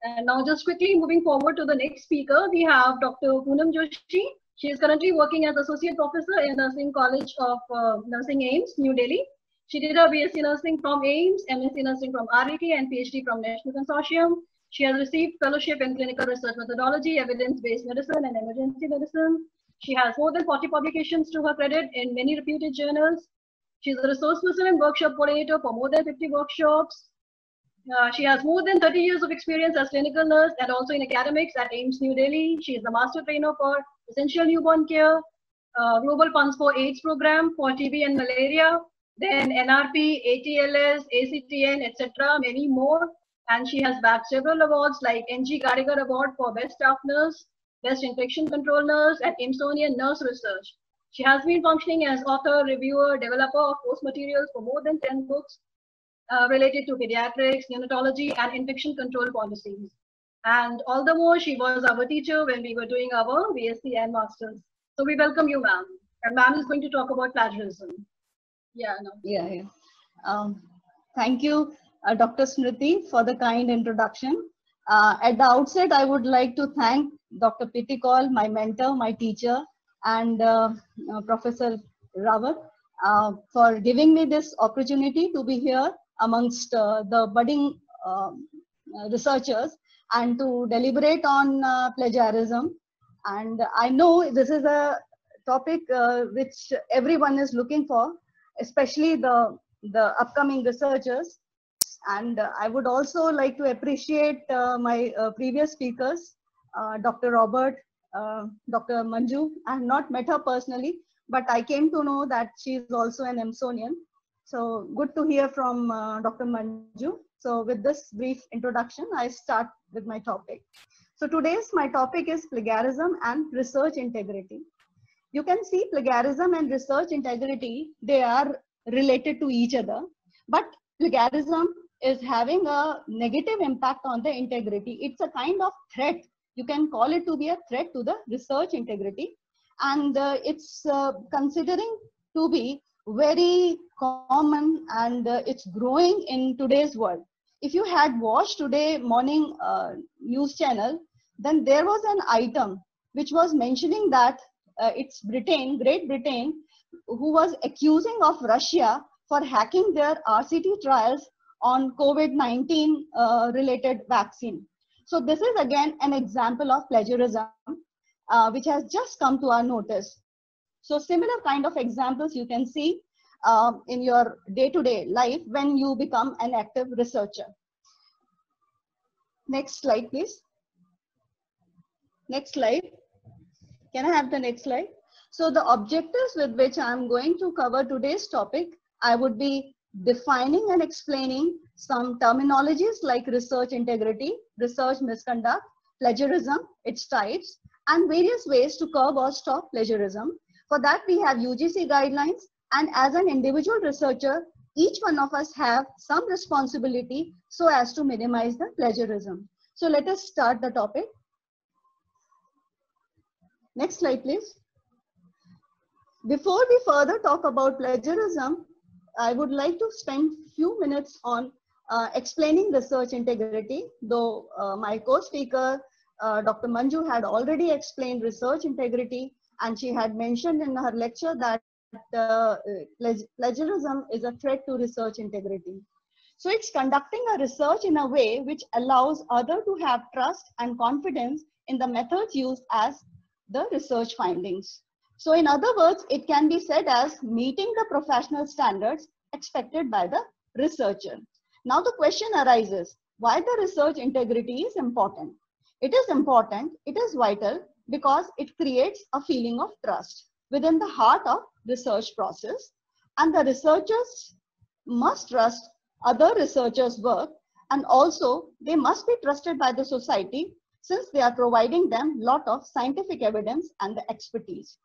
And now just quickly moving forward to the next speaker, we have Dr. Poonam Joshi. She is currently working as Associate Professor in Nursing College of Nursing AIIMS, New Delhi. She did her BSc Nursing from AIIMS, MSc Nursing from RIT, and PhD from National Consortium. She has received fellowship in clinical research methodology, evidence-based medicine, and emergency medicine. She has more than 40 publications to her credit in many reputed journals. She is a resource person and workshop coordinator for more than 50 workshops. She has more than 30 years of experience as clinical nurse and also in academics at AIIMS New Delhi. She is the master trainer for Essential Newborn Care, Global Funds for AIDS program for TB and malaria, then NRP, ATLS, ACTN, etc., many more. And she has bagged several awards like NG Gadigar Award for Best Staff Nurse, Best Infection Control Nurse, and Imsonian Nurse Research. She has been functioning as author, reviewer, developer of course materials for more than 10 books related to pediatrics, neonatology, and infection control policies. And all the more, she was our teacher when we were doing our BSc and Masters. So we welcome you, ma'am. And ma'am is going to talk about plagiarism. Yeah, no. Yeah. Thank you, Dr. Smriti, for the kind introduction. At the outset, I would like to thank Dr. Piti Kaul, my mentor, my teacher, and Professor Rawat for giving me this opportunity to be here amongst the budding researchers and to deliberate on plagiarism. And I know this is a topic which everyone is looking for, especially the upcoming researchers. And I would also like to appreciate my previous speakers, Dr. Robert, Dr. Manju. I have not met her personally, but I came to know that she is also an Emsonian. So good to hear from Dr. Manju. So with this brief introduction, I start with my topic. So today's my topic is plagiarism and research integrity. You can see plagiarism and research integrity, they are related to each other, but plagiarism is having a negative impact on the integrity. It's a kind of threat. You can call it to be a threat to the research integrity. And it's considering to be very common, and it's growing in today's world. If you had watched today morning news channel, then there was an item which was mentioning that it's Britain, Great Britain, who was accusing of Russia for hacking their RCT trials on COVID-19 related vaccine. So this is again an example of plagiarism which has just come to our notice. So similar kind of examples you can see in your day-to-day life when you become an active researcher. Next slide, please. Next slide. Can I have the next slide? So the objectives with which I'm going to cover today's topic, I would be defining and explaining some terminologies like research integrity, research misconduct, plagiarism, its types, and various ways to curb or stop plagiarism. For that, we have UGC guidelines, and as an individual researcher, each one of us have some responsibility so as to minimize the plagiarism. So let us start the topic. Next slide, please. Before we further talk about plagiarism, I would like to spend few minutes on explaining research integrity, though my co-speaker, Dr. Manju, had already explained research integrity, and she had mentioned in her lecture that plagiarism is a threat to research integrity. So it's conducting a research in a way which allows others to have trust and confidence in the methods used as the research findings. So in other words, it can be said as meeting the professional standards expected by the researcher. Now the question arises, why the research integrity is important? It is important, it is vital because it creates a feeling of trust within the heart of research process, and the researchers must trust other researchers' work, and also they must be trusted by the society since they are providing them a lot of scientific evidence and the expertise.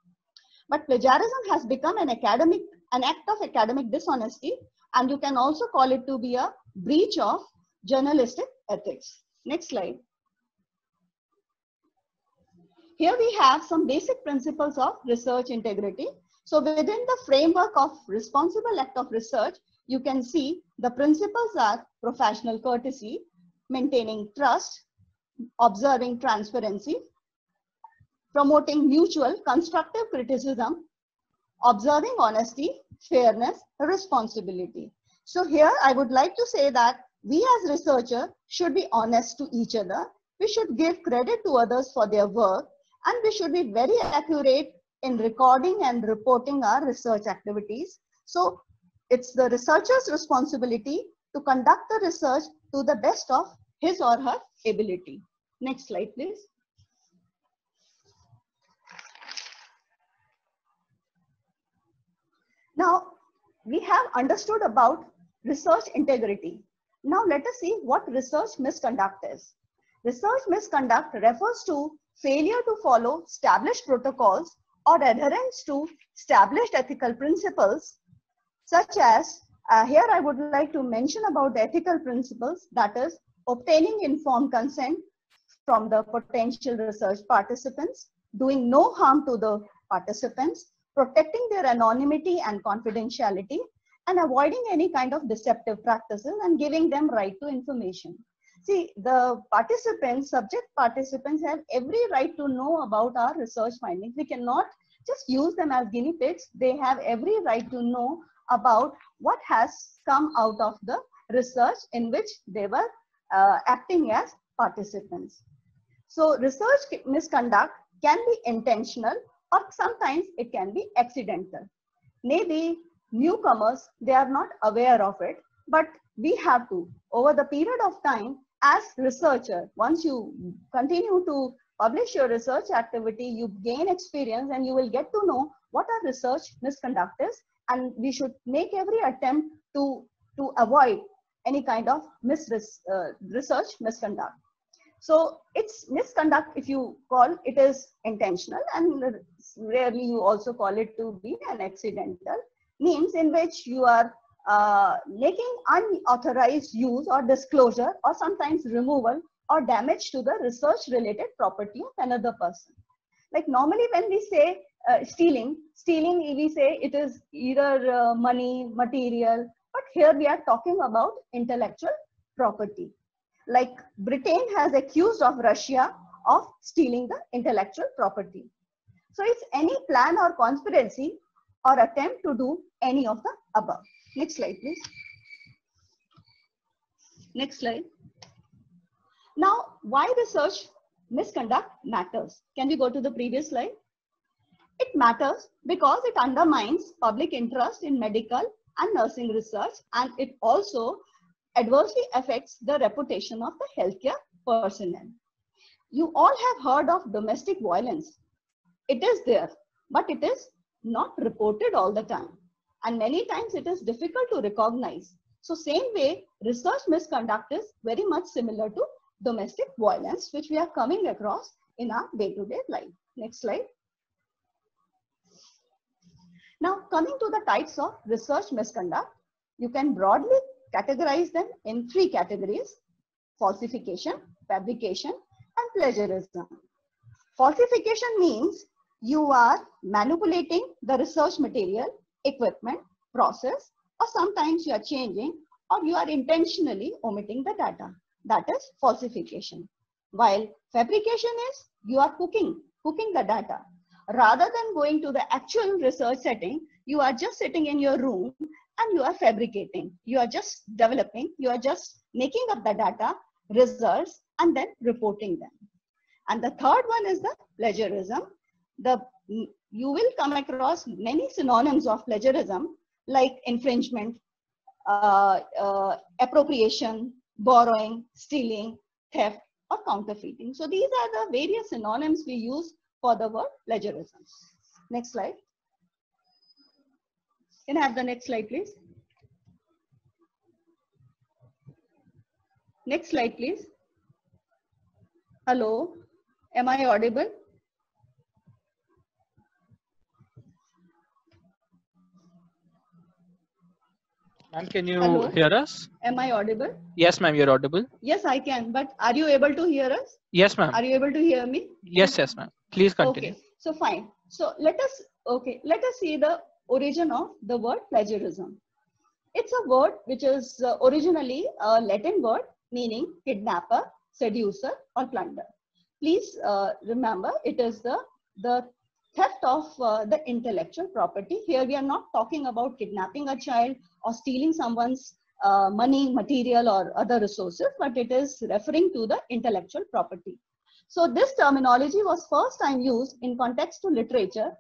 But plagiarism has become an act of academic dishonesty, and you can also call it to be a breach of journalistic ethics. Next slide. Here we have some basic principles of research integrity. So within the framework of responsible act of research, you can see the principles are professional courtesy, maintaining trust, observing transparency, promoting mutual constructive criticism, observing honesty, fairness, responsibility. So here I would like to say that we as researchers should be honest to each other. We should give credit to others for their work, and we should be very accurate in recording and reporting our research activities. So it's the researcher's responsibility to conduct the research to the best of his or her ability. Next slide, please. Now, we have understood about research integrity. Now, let us see what research misconduct is. Research misconduct refers to failure to follow established protocols or adherence to established ethical principles, such as, here I would like to mention about the ethical principles, that is, obtaining informed consent from the potential research participants, doing no harm to the participants, protecting their anonymity and confidentiality, and avoiding any kind of deceptive practices and giving them right to information. See, the participants, subject participants have every right to know about our research findings. We cannot just use them as guinea pigs. They have every right to know about what has come out of the research in which they were acting as participants. So research misconduct can be intentional, or sometimes it can be accidental. Maybe newcomers, they are not aware of it, but we have to, over the period of time, as researcher, once you continue to publish your research activity, you gain experience and you will get to know what our research misconduct is, and we should make every attempt to avoid any kind of research misconduct. So it's misconduct, if you call it, is intentional, and rarely you also call it to be an accidental, means in which you are making unauthorized use or disclosure or sometimes removal or damage to the research related property of another person. Like normally when we say stealing, we say it is either money, material, but here we are talking about intellectual property. Like Britain has accused of Russia of stealing the intellectual property. So it's any plan or conspiracy or attempt to do any of the above. Next slide, please. Next slide. Now, why research misconduct matters? Can we go to the previous slide? It matters because it undermines public interest in medical and nursing research, and it also adversely affects the reputation of the healthcare personnel. You all have heard of domestic violence. It is there, but it is not reported all the time. And many times it is difficult to recognize. So same way, research misconduct is very much similar to domestic violence, which we are coming across in our day-to-day life. Next slide. Now, coming to the types of research misconduct, you can broadly categorize them in 3 categories: falsification, fabrication, and plagiarism. Falsification means you are manipulating the research material, equipment, process, or sometimes you are changing or you are intentionally omitting the data. That is falsification. While fabrication is you are cooking the data. Rather than going to the actual research setting, you are just sitting in your room and you are fabricating. You are just developing, you are just making up the data, results, and then reporting them. And the third one is the plagiarism. You will come across many synonyms of plagiarism like infringement, appropriation, borrowing, stealing, theft, or counterfeiting. So these are the various synonyms we use for the word plagiarism. Next slide. Can I have the next slide, please? Next slide, please. Hello, am I audible? Ma'am, can you hear us? Am I audible? Yes, ma'am, you're audible. Yes, I can. But are you able to hear us? Yes, ma'am. Are you able to hear me? Yes, ma'am. Please continue. Okay, so fine. So let us see the origin of the word plagiarism. It's a word which is originally a Latin word meaning kidnapper, seducer, or plunder. Please remember, it is the theft of the intellectual property. Here we are not talking about kidnapping a child or stealing someone's money, material, or other resources, but it is referring to the intellectual property. So this terminology was first time used in context to literature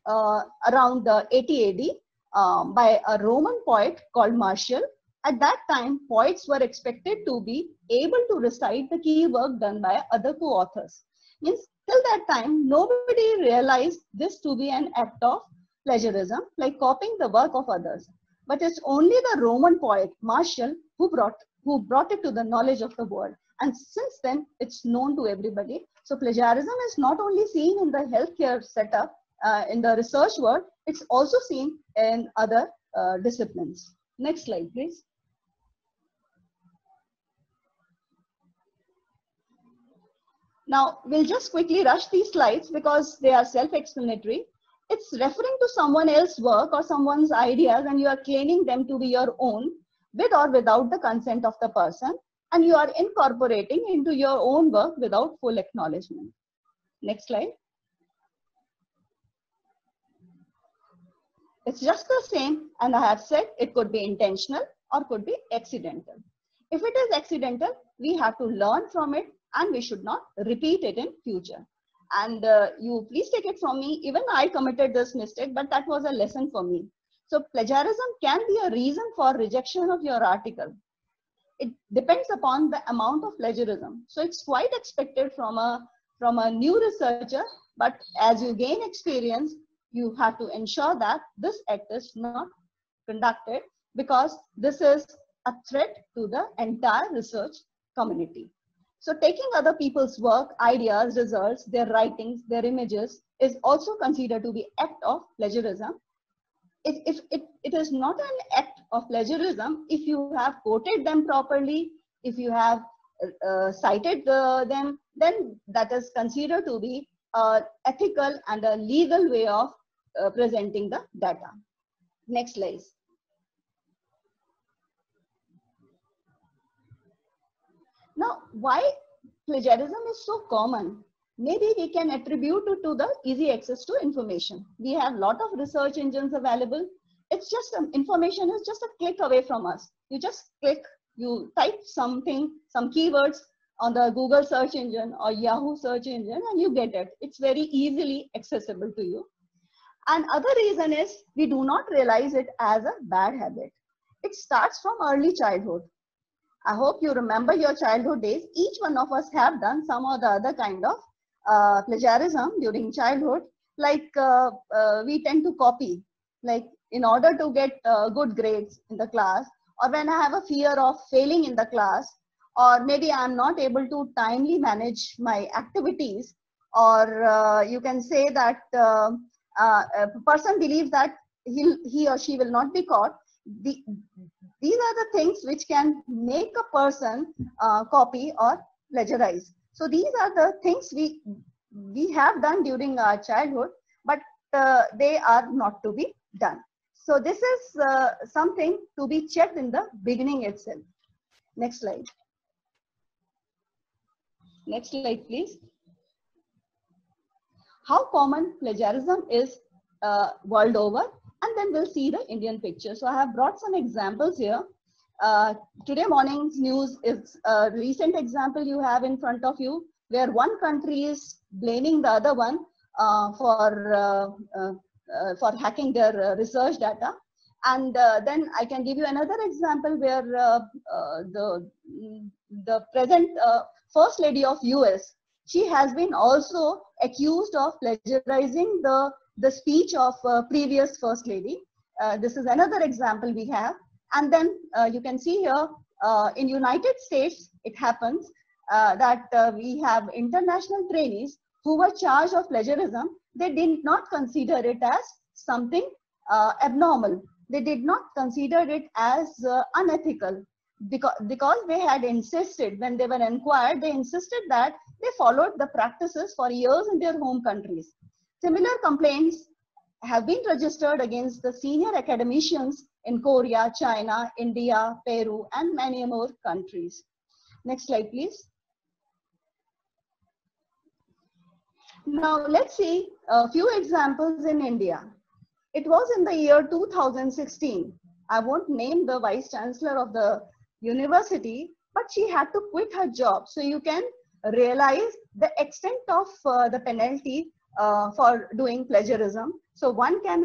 around 80 AD by a Roman poet called Martial. At that time, poets were expected to be able to recite the key work done by other co-authors. Means till that time, nobody realized this to be an act of plagiarism, like copying the work of others. But it's only the Roman poet Martial who brought it to the knowledge of the world. And since then, it's known to everybody. So plagiarism is not only seen in the healthcare setup, in the research world, it's also seen in other disciplines. Next slide, please. Now, we'll just quickly rush these slides because they are self-explanatory. It's referring to someone else's work or someone's ideas, and you are claiming them to be your own with or without the consent of the person, and you are incorporating into your own work without full acknowledgement. Next slide. It's just the same, and I have said it could be intentional or could be accidental. If it is accidental, we have to learn from it and we should not repeat it in future. And you please take it from me, even I committed this mistake, but that was a lesson for me. So plagiarism can be a reason for rejection of your article. It depends upon the amount of plagiarism. So it's quite expected from a new researcher, but as you gain experience, you have to ensure that this act is not conducted, because this is a threat to the entire research community. So taking other people's work, ideas, results, their writings, their images is also considered to be act of plagiarism. It is not an act of plagiarism if you have quoted them properly, if you have cited them, then that is considered to be an ethical and a legal way of presenting the data. Next slide. Now, why plagiarism is so common? Maybe we can attribute it to the easy access to information. We have a lot of research engines available. It's just information is just a click away from us. You just click, you type something, some keywords on the Google search engine or Yahoo search engine, and you get it. It's very easily accessible to you. And other reason is we do not realize it as a bad habit. It starts from early childhood. I hope you remember your childhood days. Each one of us have done some or the other kind of plagiarism during childhood. Like we tend to copy, like in order to get good grades in the class, or when I have a fear of failing in the class, or maybe I'm not able to timely manage my activities, or you can say that a person believes that he or she will not be caught. These are the things which can make a person copy or plagiarize. So these are the things we have done during our childhood, but they are not to be done. So this is something to be checked in the beginning itself. Next slide. Next slide, please. How common plagiarism is world over, and then we'll see the Indian picture. So I have brought some examples here. Today morning's news is a recent example you have in front of you, where one country is blaming the other one for hacking their research data. And then I can give you another example where the present First Lady of US, she has been also accused of plagiarizing the speech of previous First Lady. This is another example we have. And then you can see here in United States, it happens that we have international trainees who were charged of plagiarism. They did not consider it as something abnormal. They did not consider it as unethical, because they had insisted, when they were inquired, they insisted that they followed the practices for years in their home countries. Similar complaints have been registered against the senior academicians in Korea, China, India, Peru, and many more countries. Next slide, please. Now let's see a few examples in India. It was in the year 2016. I won't name the Vice Chancellor of the university, but she had to quit her job. So you can realize the extent of the penalty for doing plagiarism. So one can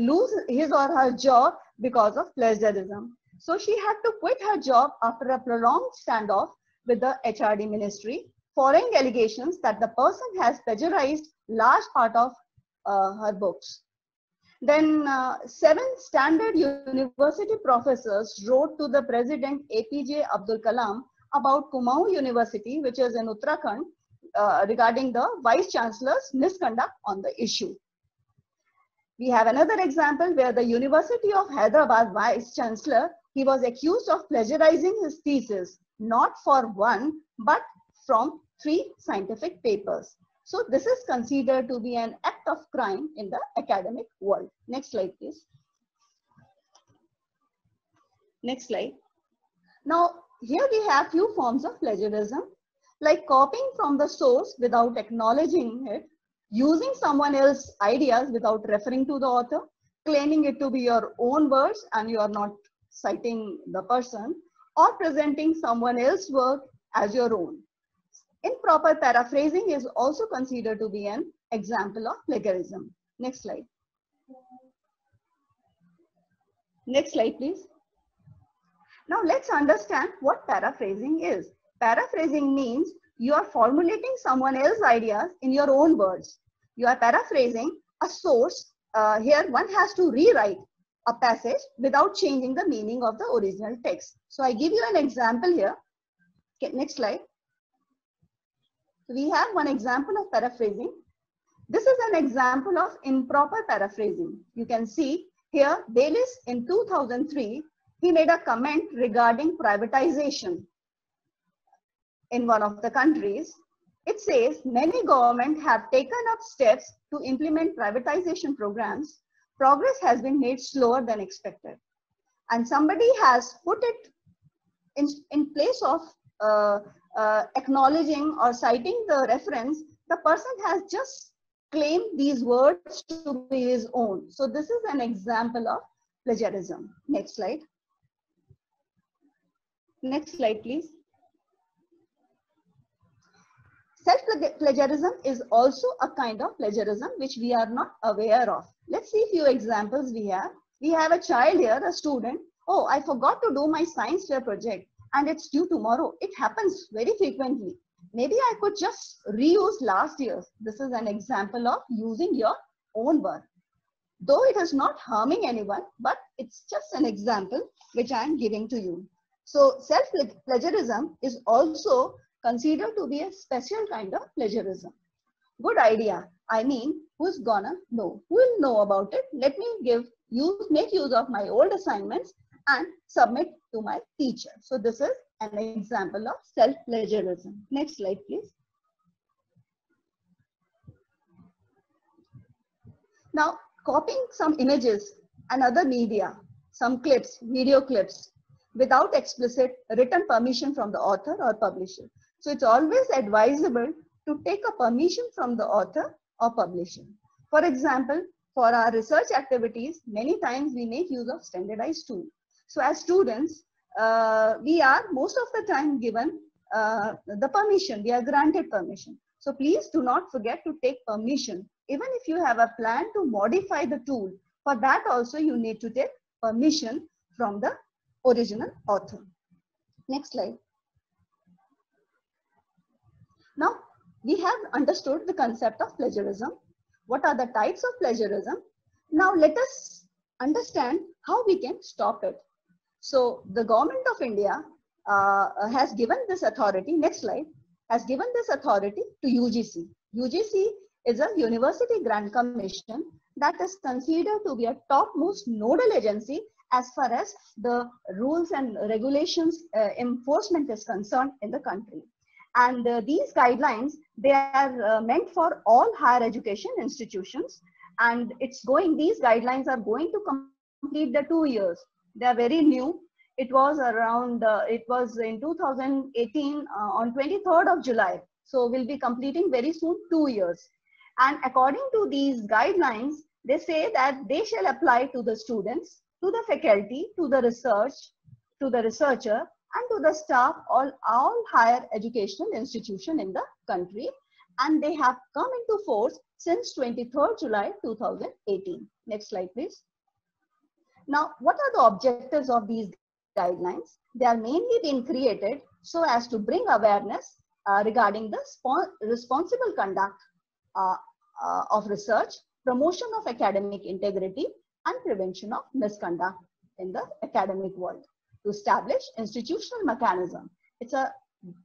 lose his or her job because of plagiarism. So she had to quit her job after a prolonged standoff with the HRD ministry, following allegations that the person has plagiarized large part of her books. Then 7 Standard University professors wrote to the President APJ Abdul Kalam about Kumaon University, which is in Uttarakhand, regarding the Vice Chancellor's misconduct on the issue. We have another example where the University of Hyderabad Vice Chancellor, he was accused of plagiarizing his thesis, not for one, but from 3 scientific papers. So this is considered to be an act of crime in the academic world. Next slide, please. Next slide. Now, here we have few forms of plagiarism, like copying from the source without acknowledging it, using someone else's ideas without referring to the author, claiming it to be your own words and you are not citing the person, or presenting someone else's work as your own. Improper paraphrasing is also considered to be an example of plagiarism. Next slide. Next slide, please. Now let's understand what paraphrasing is. Paraphrasing means you are formulating someone else's ideas in your own words. You are paraphrasing a source. Here one has to rewrite a passage without changing the meaning of the original text. So I give you an example here. Okay, next slide. We have one example of paraphrasing. This is an example of improper paraphrasing. You can see here Baylis in 2003, he made a comment regarding privatization in one of the countries. It says many governments have taken up steps to implement privatization programs. Progress has been made slower than expected. And somebody has put it in place of acknowledging or citing the reference, the person has just claimed these words to be his own. So this is an example of plagiarism. Next slide. Next slide, please. Self-plagiarism is also a kind of plagiarism which we are not aware of. Let's see a few examples we have. We have a child here, a student. Oh, I forgot to do my science fair project and it's due tomorrow. It happens very frequently. Maybe I could just reuse last year's. This is an example of using your own work. Though it is not harming anyone, but it's just an example which I am giving to you. So self-plagiarism is also considered to be a special kind of plagiarism. Good idea. I mean, who's gonna know? Who will know about it? Let me make use of my old assignments and submit to my teacher. So this is an example of self-plagiarism. Next slide, please. Now, copying some images and other media, some clips, video clips, without explicit written permission from the author or publisher. So it's always advisable to take a permission from the author or publisher. For example, for our research activities, many times we make use of standardized tools. So as students, we are most of the time given the permission, we are granted permission. So please do not forget to take permission. Even if you have a plan to modify the tool, for that also you need to take permission from the original author. Next slide. Now, we have understood the concept of plagiarism. What are the types of plagiarism? Now, let us understand how we can stop it. So, the government of India has given this authority, next slide, has given this authority to UGC. UGC is a University Grant Commission that is considered to be a topmost nodal agency as far as the rules and regulations enforcement is concerned in the country. And these guidelines, they are meant for all higher education institutions. And these guidelines are going to complete the 2 years. They are very new. It was around, it was in 2018 on 23rd of July. So we'll be completing very soon 2 years. And according to these guidelines, they say that they shall apply to the students, to the faculty, to the researcher, and to the staff, all higher educational institution in the country. And they have come into force since 23rd July 2018. Next slide, please. Now, what are the objectives of these guidelines? They are mainly being created so as to bring awareness regarding the responsible conduct of research, promotion of academic integrity, and prevention of misconduct in the academic world. To establish institutional mechanism, it's a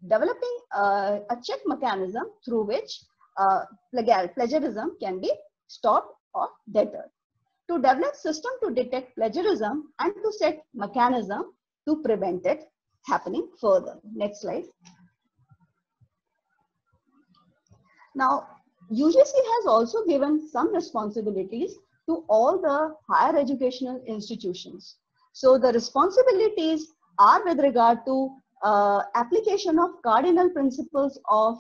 developing a check mechanism through which plagiarism can be stopped or deterred. To develop system to detect plagiarism and to set mechanism to prevent it happening further. Next slide. Now, UGC has also given some responsibilities to all the higher educational institutions. So the responsibilities are with regard to application of cardinal principles of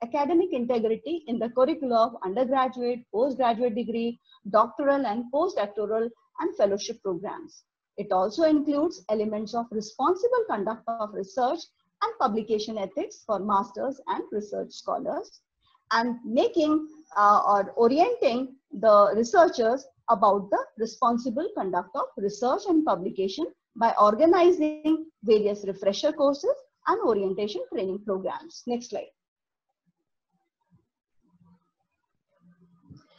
academic integrity in the curricula of undergraduate, postgraduate degree, doctoral and postdoctoral and fellowship programs. It also includes elements of responsible conduct of research and publication ethics for masters and research scholars, and making or orienting the researchers about the responsible conduct of research and publication by organizing various refresher courses and orientation training programs. Next slide.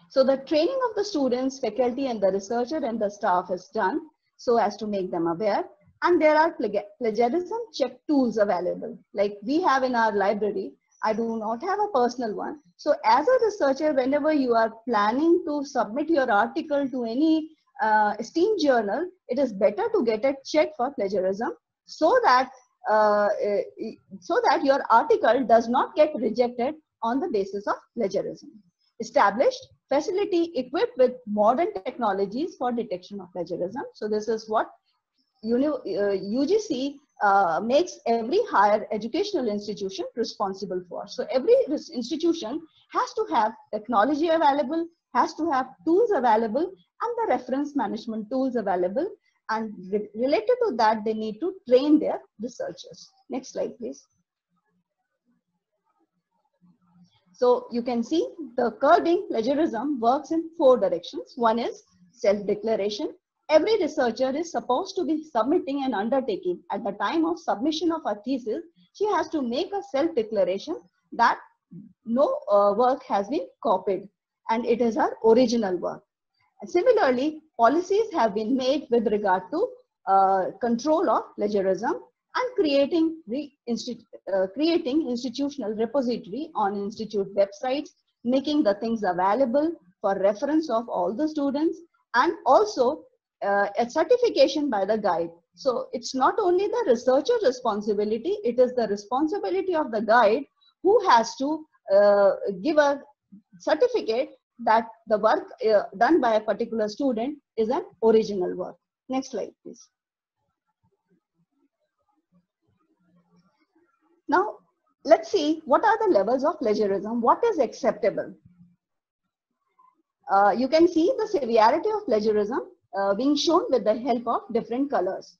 So the training of the students, faculty, and the researcher and the staff is done so as to make them aware. And there are plagiarism check tools available. Like we have in our library. I do not have a personal one. So as a researcher, whenever you are planning to submit your article to any esteemed journal, it is better to get a check for plagiarism so that your article does not get rejected on the basis of plagiarism. Established facility equipped with modern technologies for detection of plagiarism. So this is what UGC makes every higher educational institution responsible for. So every institution has to have technology available, has to have tools available, and the reference management tools available. And related to that, they need to train their researchers. Next slide, please. So you can see the curbing plagiarism works in 4 directions. One is self-declaration. Every researcher is supposed to be submitting an undertaking. At the time of submission of her thesis, she has to make a self-declaration that no work has been copied and it is her original work. And similarly, policies have been made with regard to control of plagiarism and creating institutional repository on institute websites, making the things available for reference of all the students, and also a certification by the guide. So it's not only the researcher's responsibility, it is the responsibility of the guide who has to give a certificate that the work done by a particular student is an original work. Next slide, please. Now, let's see what are the levels of plagiarism. What is acceptable? You can see the severity of plagiarism being shown with the help of different colors.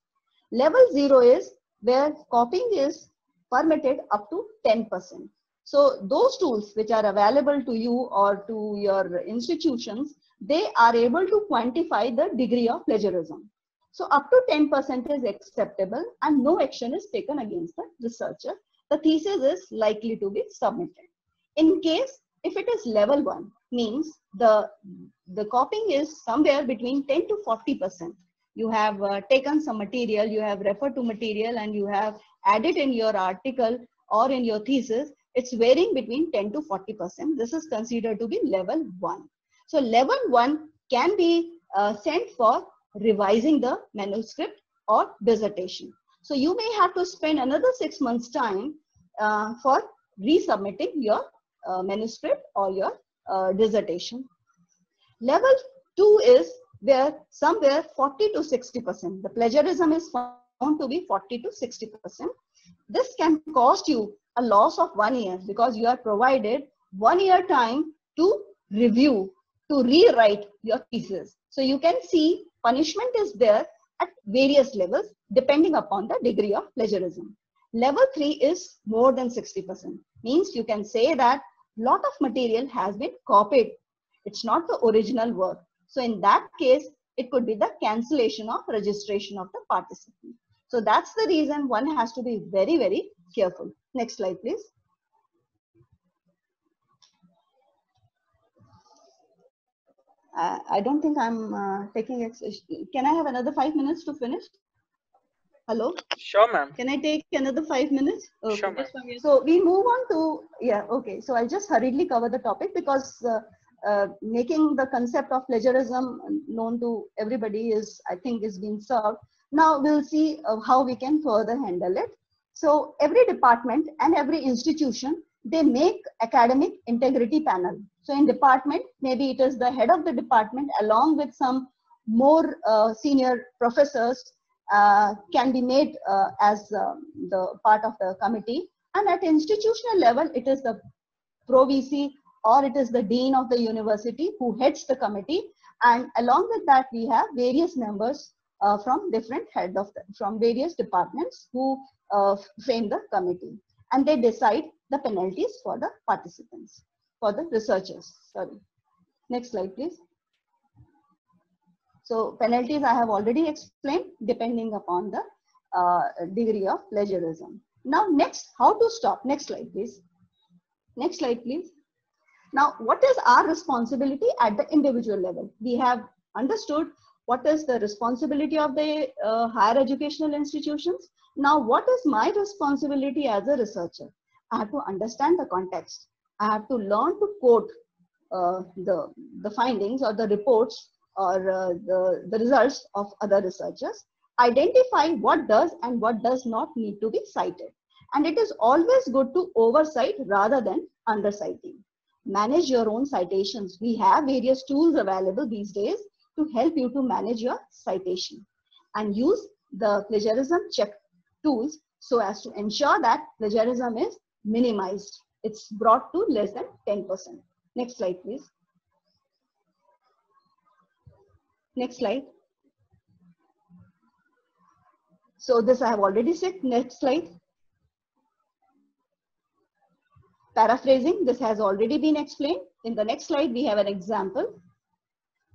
Level 0 is where copying is permitted up to 10%. So those tools which are available to you or to your institutions, they are able to quantify the degree of plagiarism. So up to 10% is acceptable and no action is taken against the researcher. The thesis is likely to be submitted. In case if it is level 1, means the copying is somewhere between 10 to 40%. You have taken some material, you have referred to material, and you have added in your article or in your thesis. It's varying between 10 to 40%. This is considered to be level 1. So level 1 can be sent for revising the manuscript or dissertation. So you may have to spend another 6 months time for resubmitting your manuscript or your dissertation. Level 2 is where somewhere 40 to 60%. The plagiarism is found to be 40 to 60%. This can cost you a loss of 1 year because you are provided 1 year time to review, to rewrite your thesis. So you can see punishment is there at various levels depending upon the degree of plagiarism. Level 3 is more than 60%. Means you can say that lot of material has been copied. It's not the original work. So in that case, it could be the cancellation of registration of the participant. So that's the reason one has to be very, very careful. Next slide, please. I don't think I'm taking it. Can I have another 5 minutes to finish? Hello? Sure, ma'am. Can I take another 5 minutes? Okay. Sure, ma'am. So we move on to, yeah, okay. So I'll just hurriedly cover the topic because making the concept of plagiarism known to everybody is, I think, is being served. Now we'll see how we can further handle it. So every department and every institution, they make academic integrity panel. So in department, maybe it is the head of the department along with some more senior professors can be made as the part of the committee. And at institutional level, it is the Pro-VC or it is the dean of the university who heads the committee. And along with that, we have various members from different heads of from various departments who frame the committee, and they decide the penalties for the participants, for the researchers. Sorry. Next slide, please. So penalties I have already explained depending upon the degree of plagiarism. Now next, how to stop? Next slide, please. Next slide, please. Now, what is our responsibility at the individual level? We have understood what is the responsibility of the higher educational institutions. Now, what is my responsibility as a researcher? I have to understand the context. I have to learn to quote the findings or the reports or the results of other researchers. Identify what does and what does not need to be cited. And it is always good to oversight rather than underciting. Manage your own citations. We have various tools available these days to help you to manage your citation, and use the plagiarism check tools so as to ensure that plagiarism is minimized. It's brought to less than 10%. Next slide, please. Next slide. So this I have already said. Next slide. Paraphrasing, this has already been explained. In the next slide, we have an example.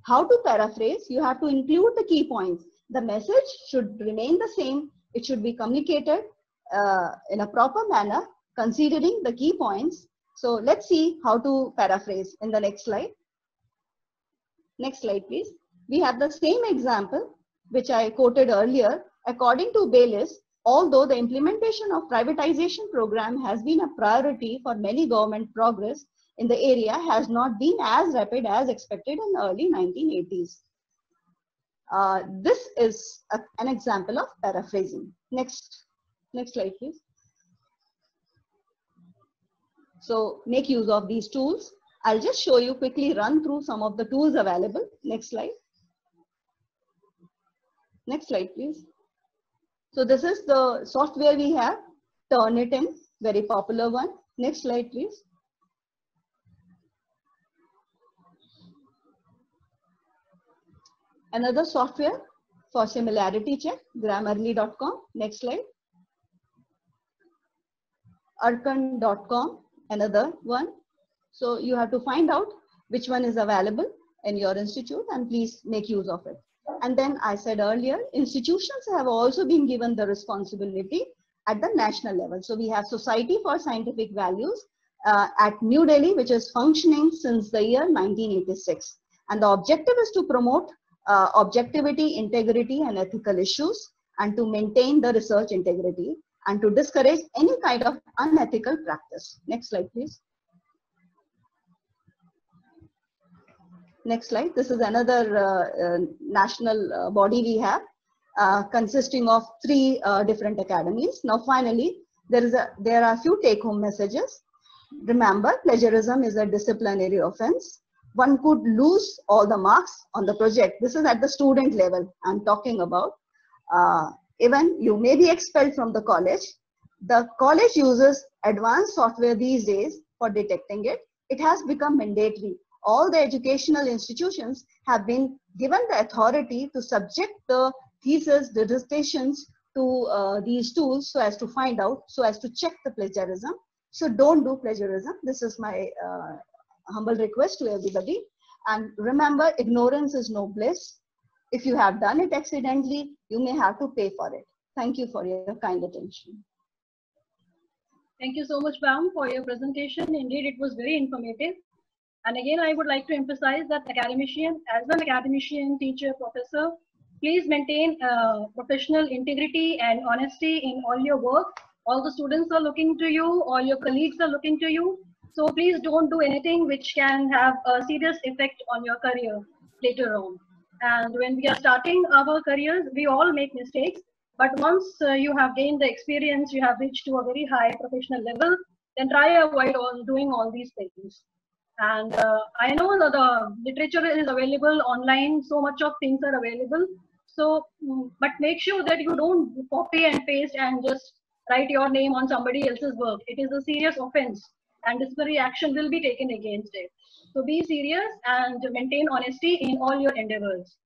How to paraphrase? You have to include the key points. The message should remain the same. It should be communicated in a proper manner, considering the key points. So let's see how to paraphrase in the next slide. Next slide, please. We have the same example, which I quoted earlier. According to Baylis, although the implementation of privatization program has been a priority for many government, progress in the area has not been as rapid as expected in the early 1980s. This is an example of paraphrasing. Next slide, please. So make use of these tools. I'll just show you quickly, run through some of the tools available. Next slide. Next slide, please. So this is the software we have, Turnitin, very popular one. Next slide, please. Another software for similarity check, Grammarly.com. Next slide. Arkan.com, another one. So you have to find out which one is available in your institute and please make use of it. And then I said earlier, institutions have also been given the responsibility at the national level. So we have Society for Scientific Values at New Delhi, which is functioning since the year 1986. And the objective is to promote objectivity, integrity, and ethical issues, and to maintain the research integrity, and to discourage any kind of unethical practice. Next slide, please. Next slide. This is another national body we have, consisting of 3 different academies. Now, finally, there are a few take-home messages. Remember, plagiarism is a disciplinary offense. One could lose all the marks on the project. This is at the student level I'm talking about. Even you may be expelled from the college. The college uses advanced software these days for detecting it. It has become mandatory. All the educational institutions have been given the authority to subject the thesis, the dissertations to these tools so as to find out, so as to check the plagiarism. So don't do plagiarism. This is my humble request to everybody. And remember, ignorance is no bliss. If you have done it accidentally, you may have to pay for it. Thank you for your kind attention. Thank you so much, ma'am, for your presentation. Indeed, it was very informative. And again, I would like to emphasize that academician, as an academician, teacher, professor, please maintain professional integrity and honesty in all your work. All the students are looking to you, all your colleagues are looking to you. So please don't do anything which can have a serious effect on your career later on. And when we are starting our careers, we all make mistakes. But once you have gained the experience, you have reached to a very high professional level, then try avoid doing all these things. And I know that the literature is available online, so much of things are available. So, but make sure that you don't copy and paste and just write your name on somebody else's work. It is a serious offense and disciplinary action will be taken against it. So be serious and maintain honesty in all your endeavors.